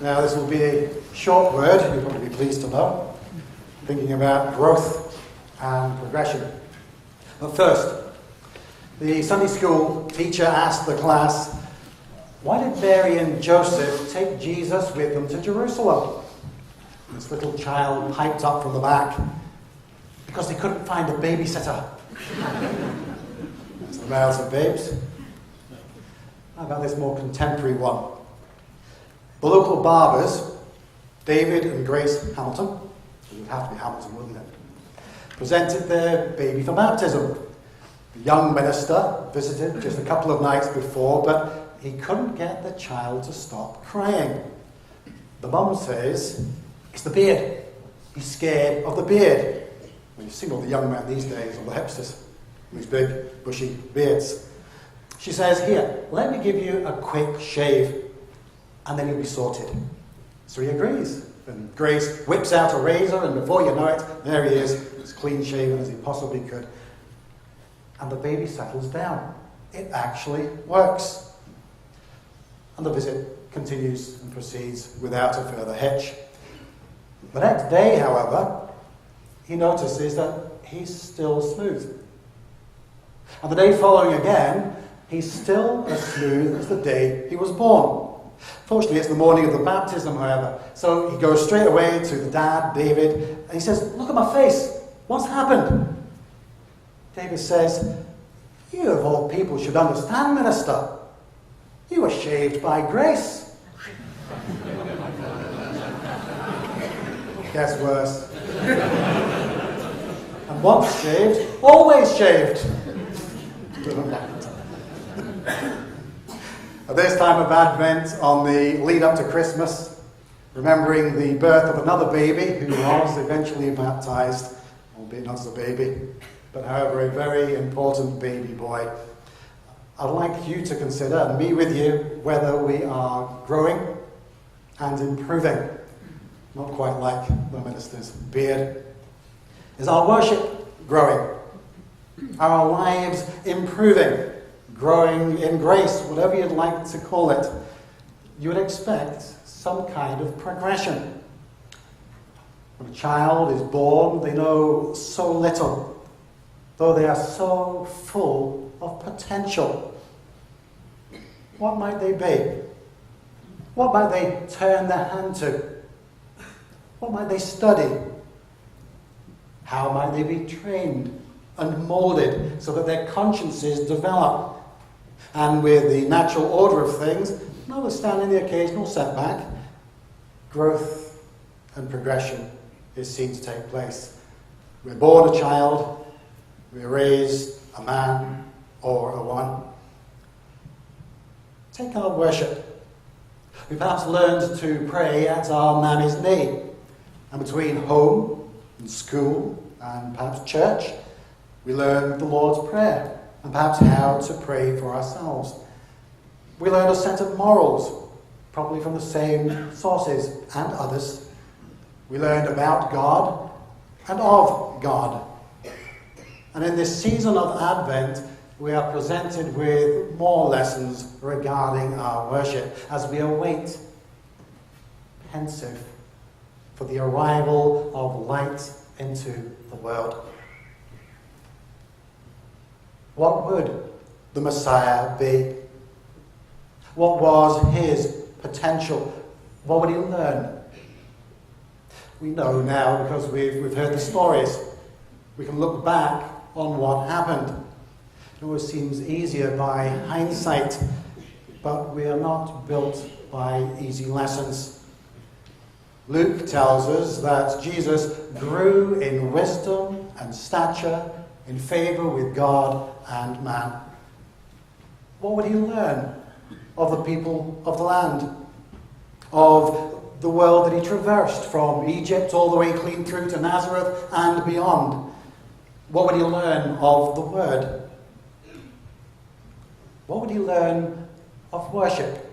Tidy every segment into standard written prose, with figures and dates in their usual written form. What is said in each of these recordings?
Now, this will be a short word, you'll probably be pleased to know, thinking about growth and progression. But first, the Sunday school teacher asked the class, why did Mary and Joseph take Jesus with them to Jerusalem? This little child piped up from the back, because they couldn't find a babysitter. That's the mouths of babes. How about this more contemporary one? The local barbers, David and Grace Hamilton, it would have to be Hamilton, wouldn't it, presented their baby for baptism. The young minister visited just a couple of nights before, but he couldn't get the child to stop crying. The mum says, it's the beard. He's scared of the beard. Well, you've seen all the young men these days, all the hipsters, these big, bushy beards. She says, here, let me give you a quick shave, and then you'll be sorted. So he agrees. And Grace whips out a razor, and before you know it, there he is, as clean shaven as he possibly could. And the baby settles down. It actually works. And the visit continues and proceeds without a further hitch. The next day, however, he notices that he's still smooth. And the day following again, he's still as smooth as the day he was born. Fortunately, it's the morning of the baptism, however. So he goes straight away to the dad, David, and he says, look at my face. What's happened? David says, you of all people should understand, minister. You were shaved by Grace. Gets worse. And once shaved, always shaved. At this time of Advent, on the lead up to Christmas, remembering the birth of another baby who was eventually baptized, albeit not as a baby, but however a very important baby boy, I'd like you to consider, and me with you, whether we are growing and improving. Not quite like the minister's beard. Is our worship growing? Are our lives improving? Growing in grace, whatever you'd like to call it? You would expect some kind of progression. When a child is born, they know so little, though they are so full of potential. What might they be? What might they turn their hand to? What might they study? How might they be trained and moulded so that their consciences develop? And with the natural order of things, notwithstanding the occasional setback, growth and progression is seen to take place. We're born a child, we're raised a man or a woman. Take our worship. We perhaps learned to pray at our mammy's knee, and between home and school and perhaps church, we learn the Lord's Prayer and perhaps how to pray for ourselves. We learn a set of morals, probably from the same sources and others. We learned about God and of God. And in this season of Advent, we are presented with more lessons regarding our worship as we await, pensive, for the arrival of light into the world. What would the Messiah be? What was his potential? What would he learn? We know now because we've heard the stories. We can look back on what happened. It always seems easier by hindsight, but we are not built by easy lessons. Luke tells us that Jesus grew in wisdom and stature, in favor with God and man. What would he learn of the people of the land? Of the world that he traversed from Egypt all the way clean through to Nazareth and beyond? What would he learn of the Word? What would he learn of worship?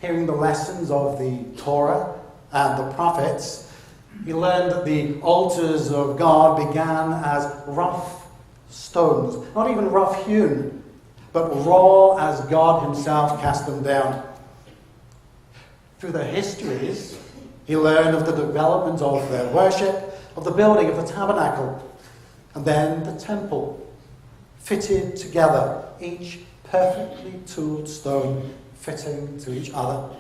Hearing the lessons of the Torah and the prophets, he learned that the altars of God began as rough stones, not even rough hewn, but raw as God himself cast them down. Through their histories, he learned of the development of their worship, of the building of the tabernacle, and then the temple, fitted together, each perfectly tooled stone fitting to each other.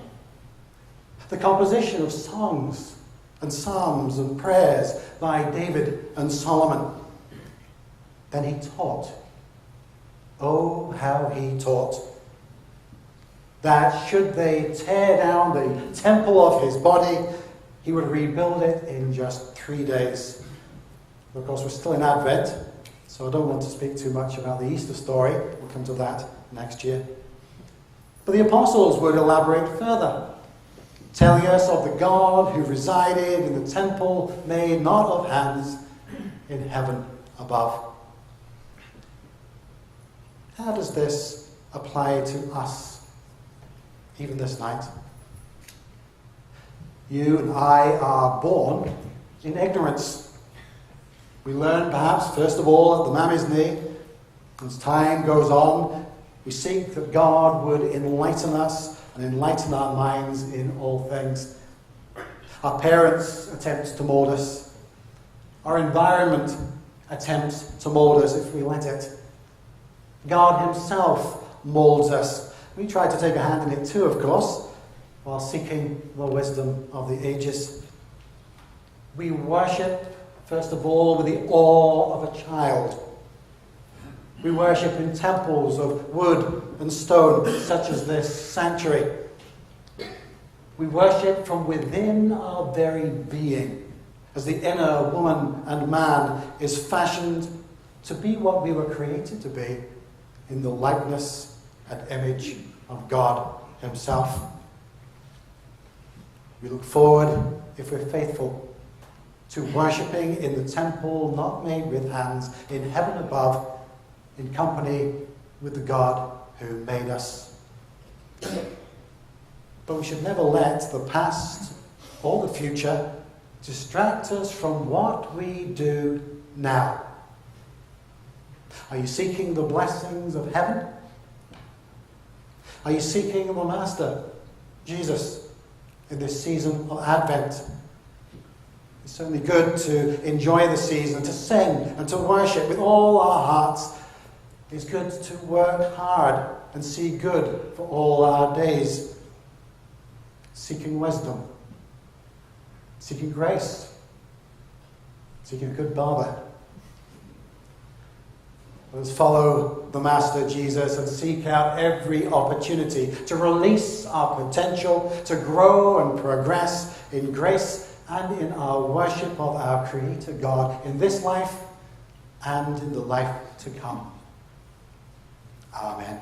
The composition of songs and psalms and prayers by David and Solomon. Then he taught. Oh, how he taught. That should they tear down the temple of his body, he would rebuild it in just 3 days. Of course, we're still in Advent, so I don't want to speak too much about the Easter story. We'll come to that next year. But the apostles would elaborate further, telling us of the God who resided in the temple made not of hands in heaven above. How does this apply to us, even this night? You and I are born in ignorance. We learn perhaps first of all at the mammy's knee. As time goes on, we seek that God would enlighten us and enlighten our minds in all things. Our parents attempt to mold us. Our environment attempts to mold us if we let it. God himself molds us. We try to take a hand in it too, of course, while seeking the wisdom of the ages. We worship, first of all, with the awe of a child. We worship in temples of wood and stone, such as this sanctuary. We worship from within our very being, as the inner woman and man is fashioned to be what we were created to be, in the likeness and image of God himself. We look forward, if we're faithful, to worshipping in the temple not made with hands, in heaven above, in company with the God who made us. But we should never let the past or the future distract us from what we do now. Are you seeking the blessings of heaven? Are you seeking the Master, Jesus, in this season of Advent? It's certainly good to enjoy the season, to sing and to worship with all our hearts. It's good to work hard and see good for all our days. Seeking wisdom, seeking grace, seeking a good barber. Let's follow the Master Jesus and seek out every opportunity to release our potential, to grow and progress in grace and in our worship of our Creator God in this life and in the life to come. Amen.